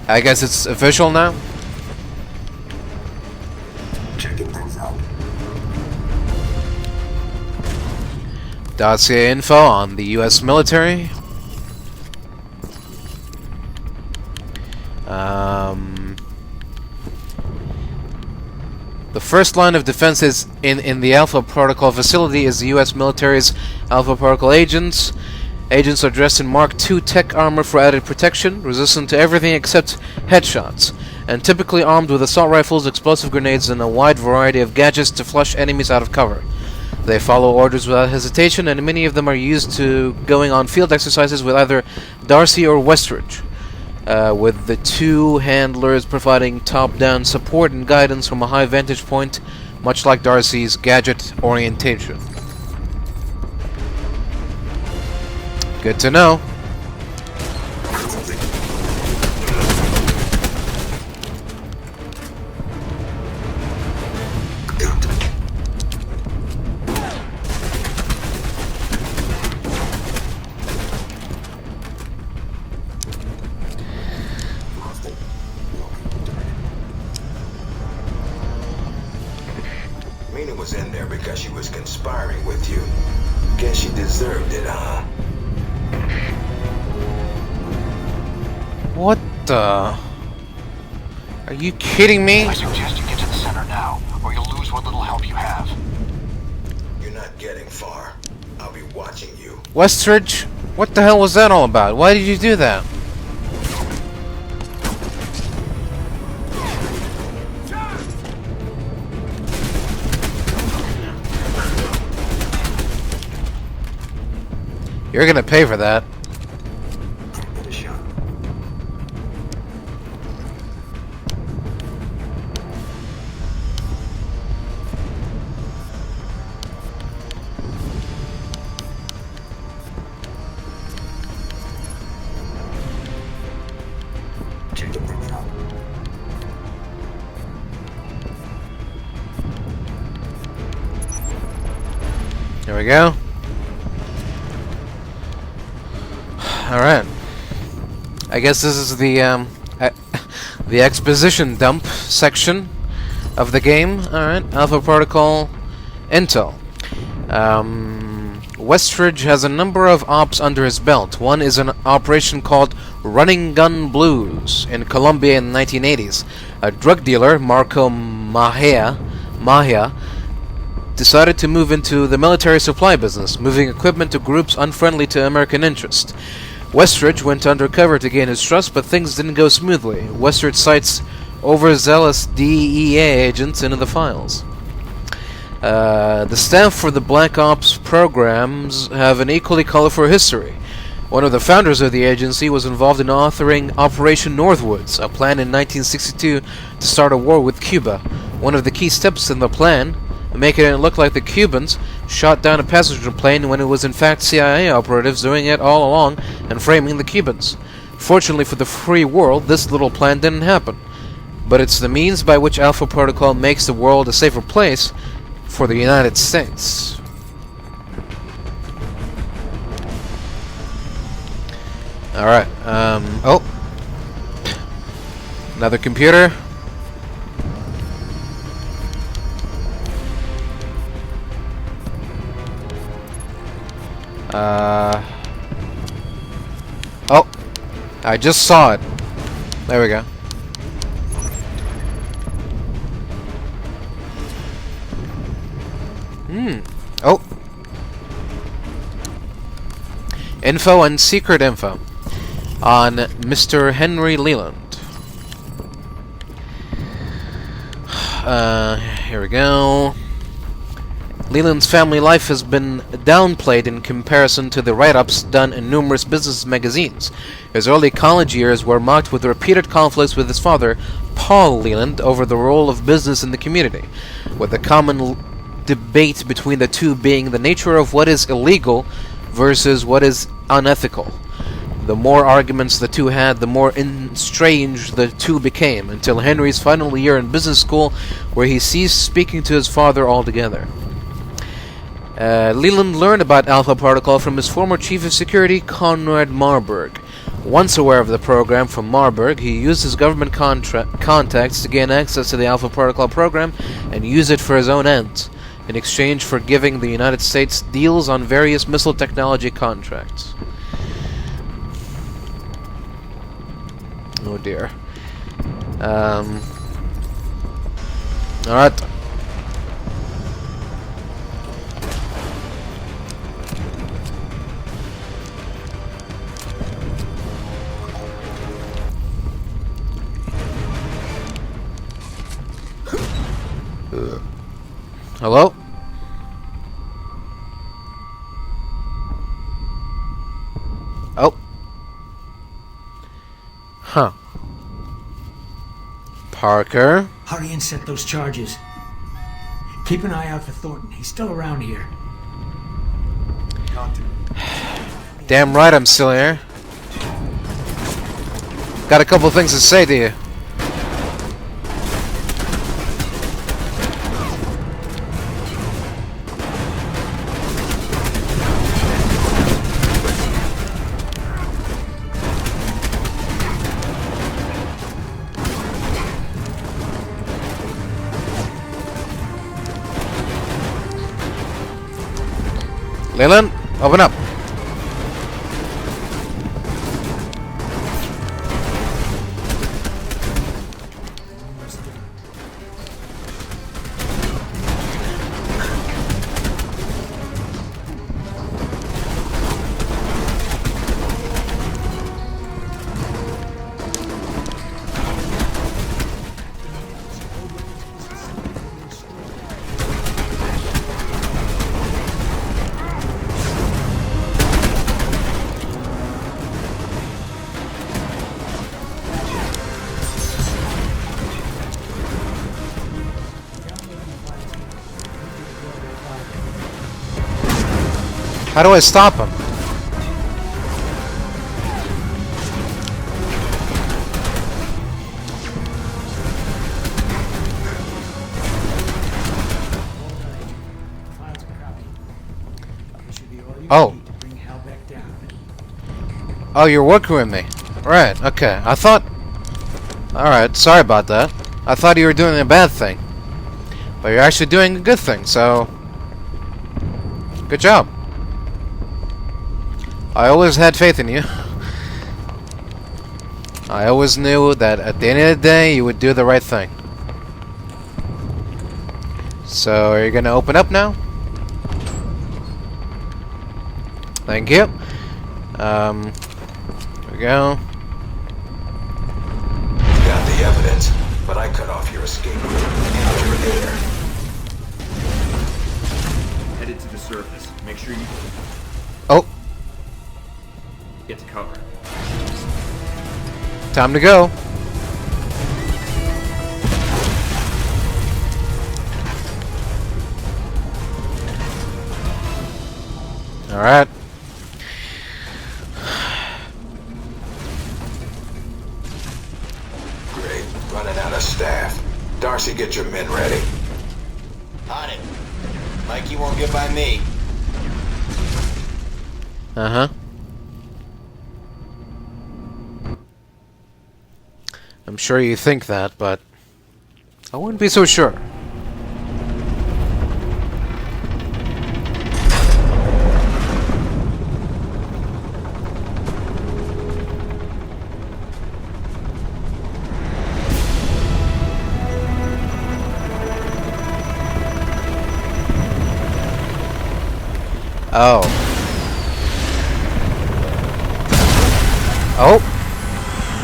I guess it's official now? Dossier info on the U.S. military. The first line of defense is in the Alpha Protocol facility is the U.S. military's Alpha Protocol agents. Agents are dressed in Mark II tech armor for added protection, resistant to everything except headshots, and typically armed with assault rifles, explosive grenades, and a wide variety of gadgets to flush enemies out of cover. They follow orders without hesitation, and many of them are used to going on field exercises with either Darcy or Westridge, with the two handlers providing top-down support and guidance from a high vantage point, much like Darcy's gadget orientation. Good to know.
Thornton was in there because she was conspiring with you. Guess she deserved it, huh?
What the? Are you kidding me?
I suggest you get to the center now, or you'll lose what little help you have.
You're not getting far. I'll be watching you.
Westridge? What the hell was that all about? Why did you do that? You're gonna pay for that.
Get a shot. Checking things out.
Here we go. Alright. I guess this is the the exposition dump section of the game. Alright, Alpha Protocol Intel. Westridge has a number of ops under his belt. One is an operation called Running Gun Blues in Colombia in the 1980s. A drug dealer, Marco Mahia, decided to move into the military supply business, moving equipment to groups unfriendly to American interest. Westridge went undercover to gain his trust, but things didn't go smoothly. Westridge cites overzealous DEA agents into the files. The staff for the Black Ops programs have an equally colorful history. One of the founders of the agency was involved in authoring Operation Northwoods, a plan in 1962 to start a war with Cuba. One of the key steps in the plan, making it look like the Cubans shot down a passenger plane when it was in fact CIA operatives doing it all along and framing the Cubans. Fortunately for the free world, this little plan didn't happen. But it's the means by which Alpha Protocol makes the world a safer place for the United States. Alright, oh. Another computer. Oh, I just saw it. There we go. Oh. Info and secret info on Mr. Henry Leland. Here we go. Leland's family life has been downplayed in comparison to the write-ups done in numerous business magazines. His early college years were marked with repeated conflicts with his father, Paul Leland, over the role of business in the community, with the common debate between the two being the nature of what is illegal versus what is unethical. The more arguments the two had, the more estranged the two became, until Henry's final year in business school, where he ceased speaking to his father altogether. Leland learned about Alpha Protocol from his former chief of security, Conrad Marburg. Once aware of the program from Marburg, he used his government contacts to gain access to the Alpha Protocol program and use it for his own ends, in exchange for giving the United States deals on various missile technology contracts. Oh dear. Alright. Hello? Oh. Huh. Parker?
Hurry and set those charges. Keep an eye out for Thornton. He's still around here.
Damn right I'm still here. Got a couple things to say to you. Leland, open up. How do I stop him? Oh. Oh, you're working with me. Right, okay. I thought... Alright, sorry about that. I thought you were doing a bad thing. But you're actually doing a good thing, so... Good job. I always had faith in you. I always knew that at the end of the day, you would do the right thing. So, are you gonna open up now? Thank you. There we go.
Got the evidence, but I cut off your escape route and your air.
Headed to the surface. Make sure you get to cover.
Time to go. Alright.
Great. Running out of staff. Darcy, get your men ready.
On it. Mikey won't get by me.
Uh-huh. I'm sure you think that, but I wouldn't be so sure. Oh. Oh.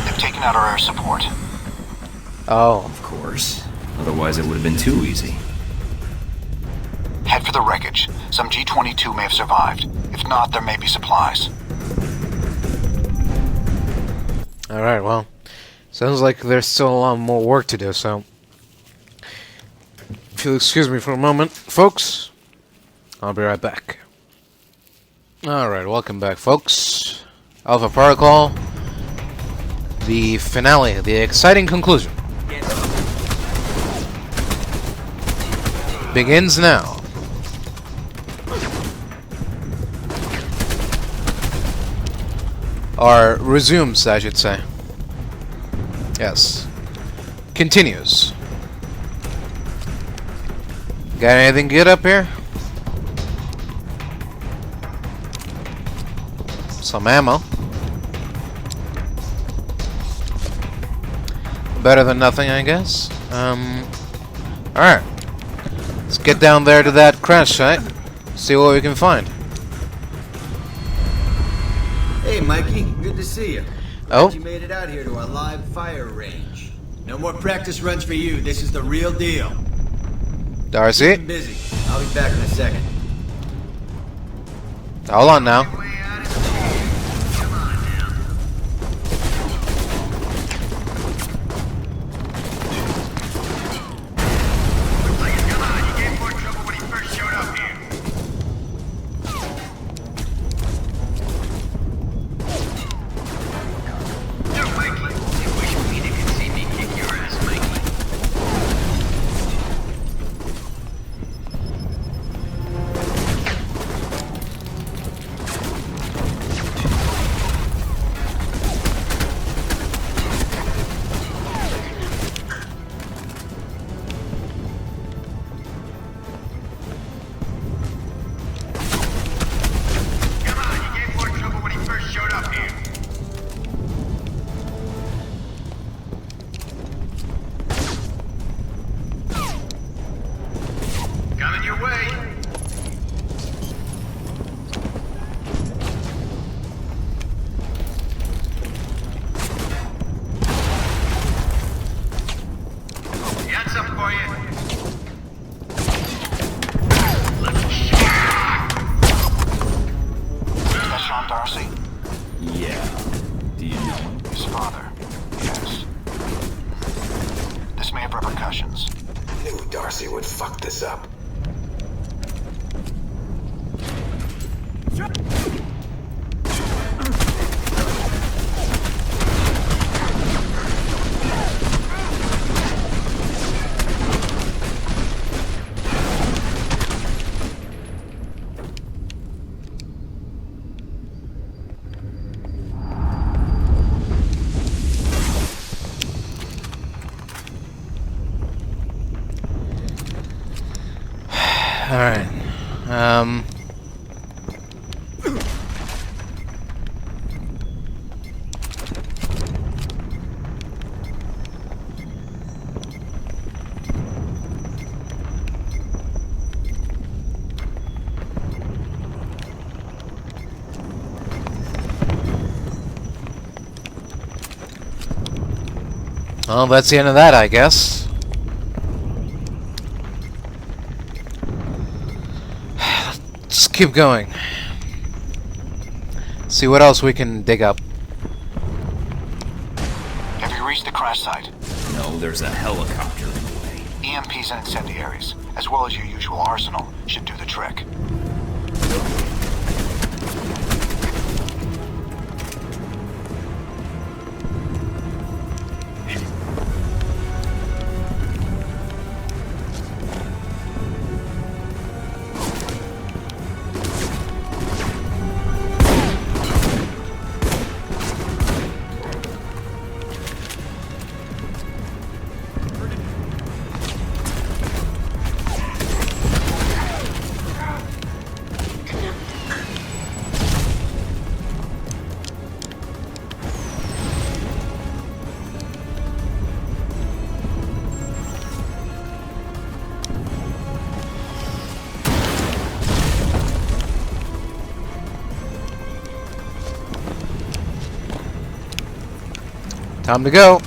They've taken out our air support.
Oh.
Of course. Otherwise it would have been too easy.
Head for the wreckage. Some G-22 may have survived. If not, there may be supplies.
Alright, well. Sounds like there's still a lot more work to do, so... If you'll excuse me for a moment, folks. I'll be right back. Alright, welcome back, folks. Alpha Protocol. The finale, the exciting conclusion. Begins now. Or resumes, I should say. Yes. Continues. Got anything good up here? Some ammo. Better than nothing, I guess. Alright. Let's get down there to that crash site. See what we can find.
Hey, Mikey. Good to see you.
Oh?
Glad you made it out here to our live fire range. No more practice runs for you. This is the real deal.
Darcy?
Keep busy. I'll be back in a second.
Hold on now.
instructions.
Knew Darcy would fuck this up.
Alright. Well, that's the end of that, I guess. Let's keep going. See what else we can dig up.
Have you reached the crash site?
No, there's a helicopter in the way.
EMPs and incendiaries, as well as your usual arsenal, should do the trick.
Time to go.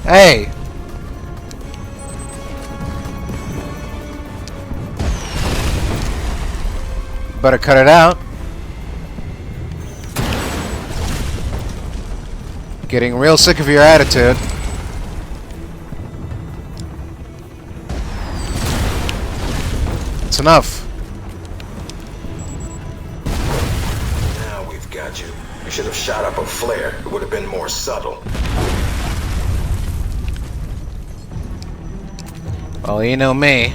Hey! Better cut it out. Getting real sick of your attitude. It's enough.
Now we've got you. You should have shot up a flare. It would have been more subtle.
Well, you know me.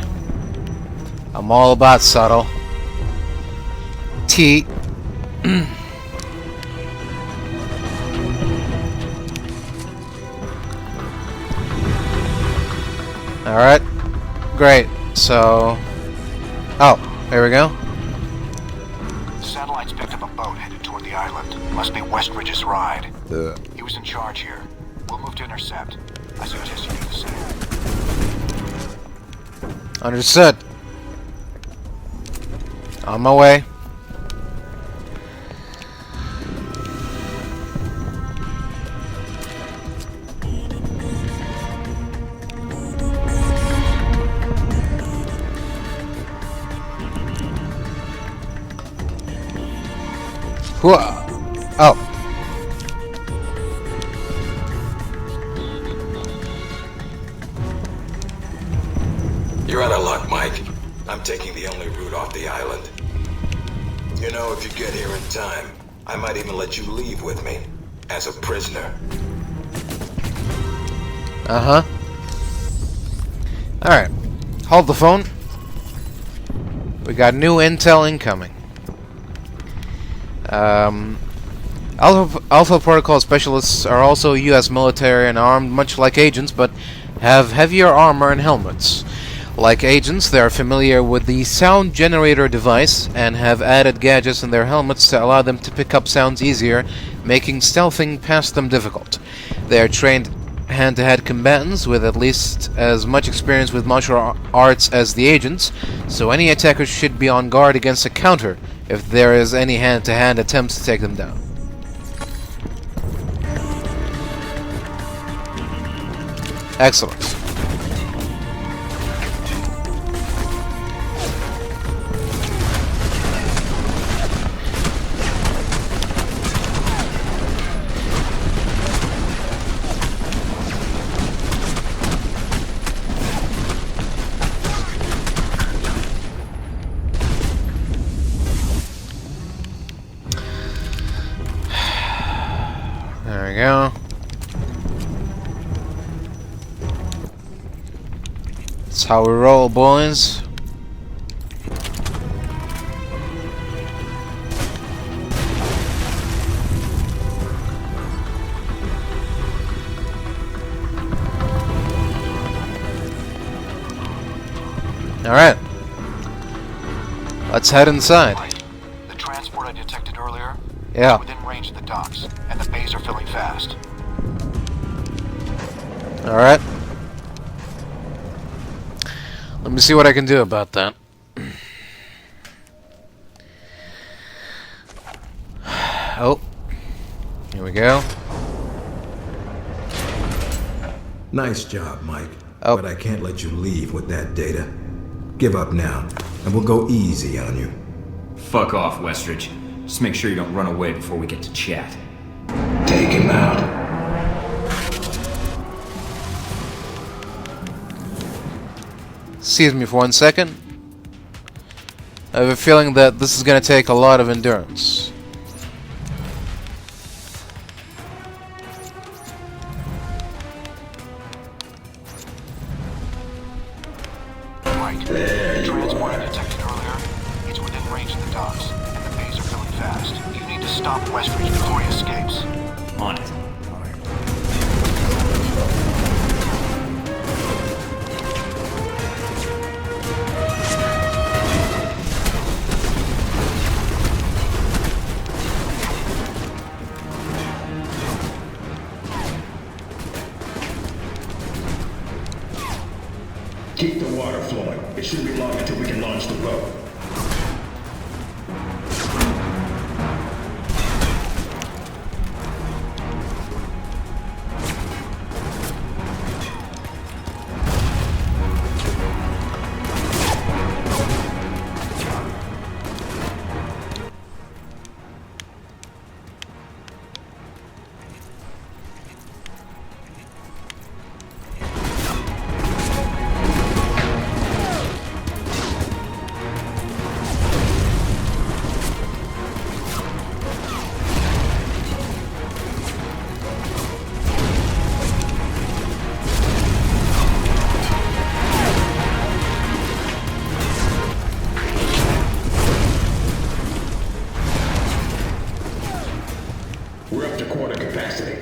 I'm all about subtle. T. Alright. Great. So... Oh, here we go.
Satellites picked up a boat headed toward the island. Must be Westridge's ride. He was in charge here. We'll move to intercept. I suggest you do the same.
Understood. On my way. Oh.
You're out of luck, Mike. I'm taking the only route off the island. You know, if you get here in time, I might even let you leave with me. As a prisoner.
Uh-huh. Alright. Hold the phone. We got new intel incoming. Alpha Protocol specialists are also U.S. military and armed much like agents, but have heavier armor and helmets. Like agents, they are familiar with the sound generator device and have added gadgets in their helmets to allow them to pick up sounds easier, making stealthing past them difficult. They are trained hand-to-hand combatants with at least as much experience with martial arts as the agents, so any attackers should be on guard against a counter if there is any hand-to-hand attempts to take them down. Excellent. There we go. That's how we roll, boys. Alright. Let's head inside.
The transport I detected earlier?
Yeah.
It's within range of the docks, and the bays are filling fast.
Alright. Let me see what I can do about that. Oh. Here we go.
Nice job, Mike.
Oh.
But I can't let you leave with that data. Give up now, and we'll go easy on you.
Fuck off, Westridge. Just make sure you don't run away before we get to chat.
Take him out.
Excuse me for 1 second. I have a feeling that this is going to take a lot of endurance.
Right. The transport I detected earlier, it's within range of the docks, and the bays are filling fast. You need to stop Westridge before he escapes.
On it.
Keep the water flowing. It shouldn't be long until we can launch the boat. We're up to quarter capacity.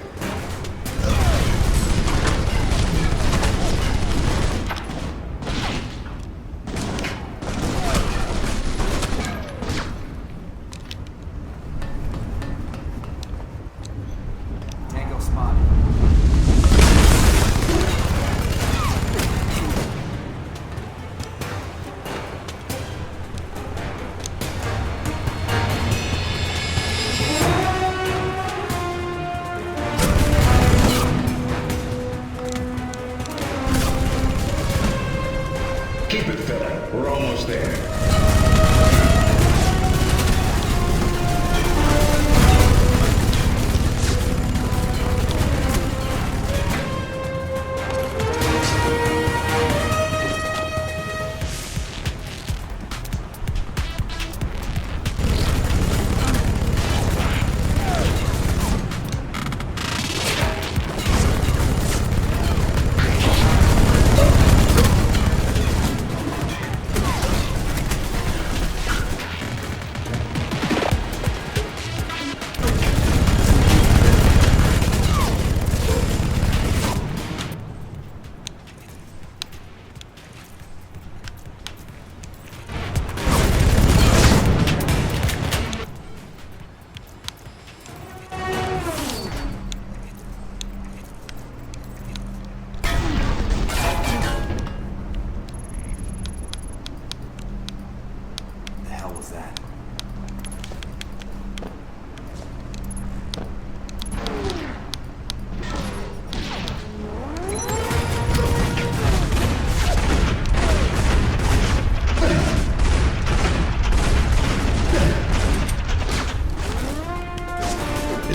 Tango spotted.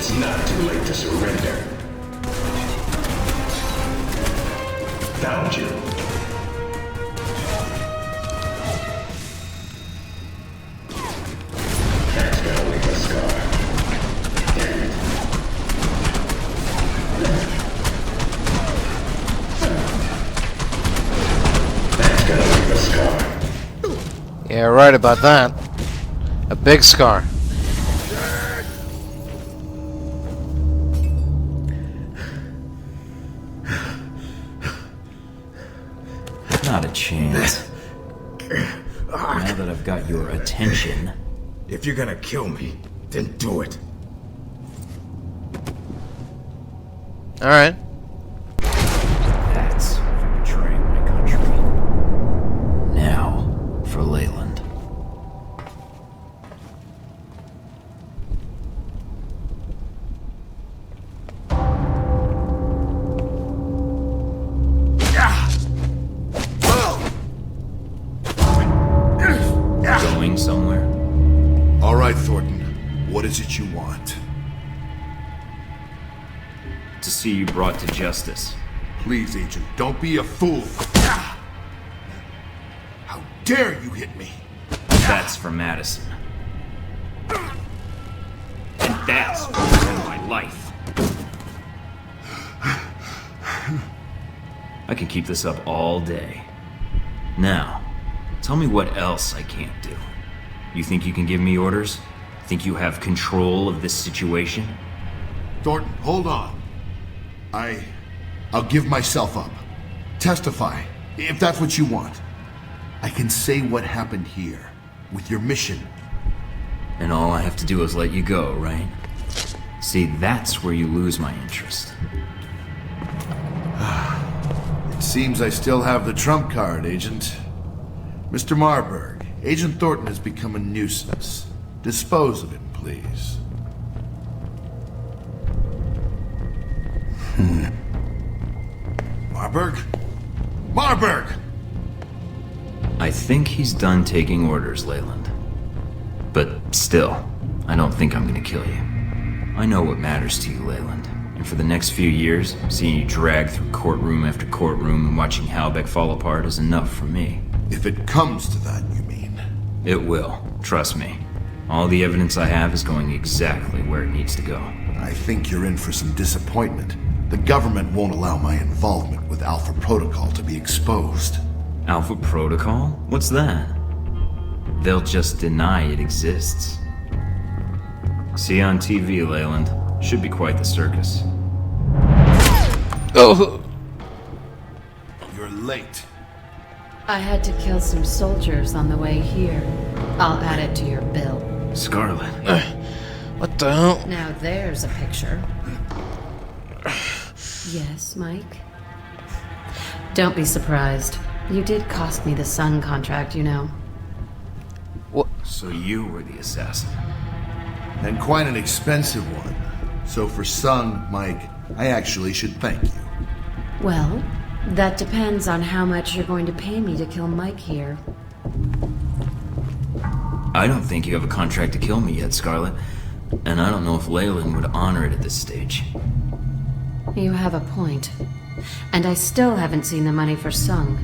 It's not too late to surrender. Found you. That's gonna leave a scar. Damn it. That's gonna leave a scar.
Yeah, right about that. A big scar.
Not a chance. Now that I've got your attention...
If you're gonna kill me, then do it.
Alright.
That's for betraying my country. Now, for Leyland. Going somewhere?
All right, Thornton. What is it you want?
To see you brought to justice.
Please, Agent, don't be a fool. How dare you hit me?
That's for Madison. And that's for my life. I can keep this up all day. Now, tell me what else I can't do. You think you can give me orders? Think you have control of this situation?
Thornton, hold on. I'll give myself up. Testify, if that's what you want. I can say what happened here, with your mission.
And all I have to do is let you go, right? See, that's where you lose my interest.
It seems I still have the trump card, Agent. Mr. Marburg, Agent Thornton has become a nuisance. Dispose of him, please. Marburg? Marburg!
I think he's done taking orders, Leyland. But still, I don't think I'm gonna kill you. I know what matters to you, Leyland. And for the next few years, seeing you drag through courtroom after courtroom and watching Halbeck fall apart is enough for me.
If it comes to that, you mean?
It will. Trust me. All the evidence I have is going exactly where it needs to go.
I think you're in for some disappointment. The government won't allow my involvement with Alpha Protocol to be exposed.
Alpha Protocol? What's that? They'll just deny it exists. See you on TV, Leyland. Should be quite the circus.
Oh!
You're late.
I had to kill some soldiers on the way here. I'll add it to your bill.
Scarlet.
What the hell?
Now there's a picture. Yes, Mike? Don't be surprised. You did cost me the Sun contract, you know.
What?
So you were the assassin.
And quite an expensive one. So for Sun, Mike, I actually should thank you.
Well, that depends on how much you're going to pay me to kill Mike here.
I don't think you have a contract to kill me yet, Scarlet. And I don't know if Leyland would honor it at this stage.
You have a point. And I still haven't seen the money for Sung.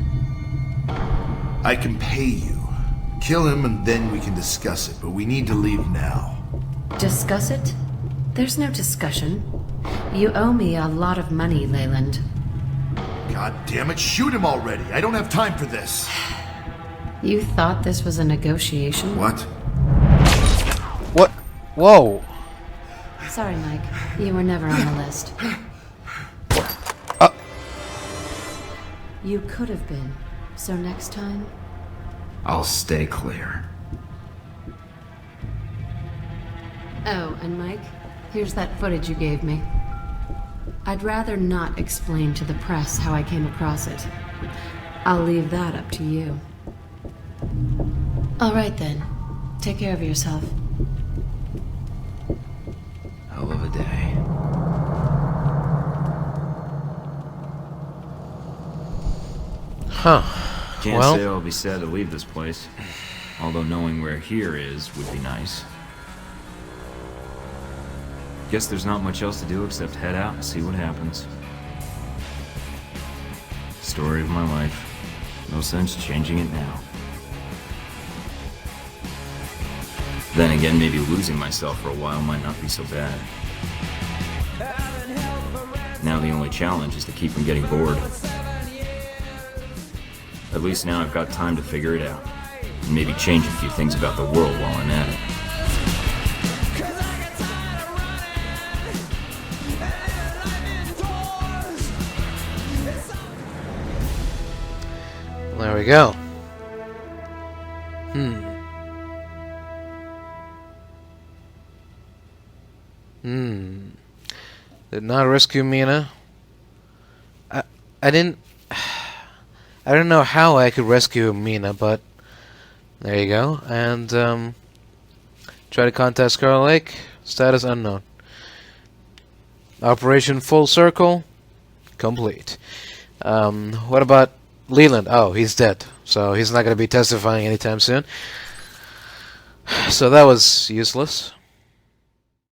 I can pay you. Kill him and then we can discuss it, but we need to leave now.
Discuss it? There's no discussion. You owe me a lot of money, Leyland.
God damn it, shoot him already! I don't have time for this!
You thought this was a negotiation?
What?
What? Whoa!
Sorry, Mike. You were never on the list. You could have been. So next time?
I'll stay clear.
Oh, and Mike, here's that footage you gave me. I'd rather not explain to the press how I came across it. I'll leave that up to you. All right then. Take care of yourself.
Hell of a day.
Huh.
Can't
Well,
say I'll be sad to leave this place. Although knowing where here is would be nice. Guess there's not much else to do except head out and see what happens. Story of my life. No sense changing it now. Then again, maybe losing myself for a while might not be so bad. Now the only challenge is to keep from getting bored. At least now I've got time to figure it out. And maybe change a few things about the world while I'm at it.
There we go. Did not rescue Mina. I didn't know how I could rescue Mina, but there you go. And try to contact Scarlet Lake. Status unknown. Operation Full Circle complete. What about Leland? Oh, he's dead, so he's not going to be testifying anytime soon. So that was useless.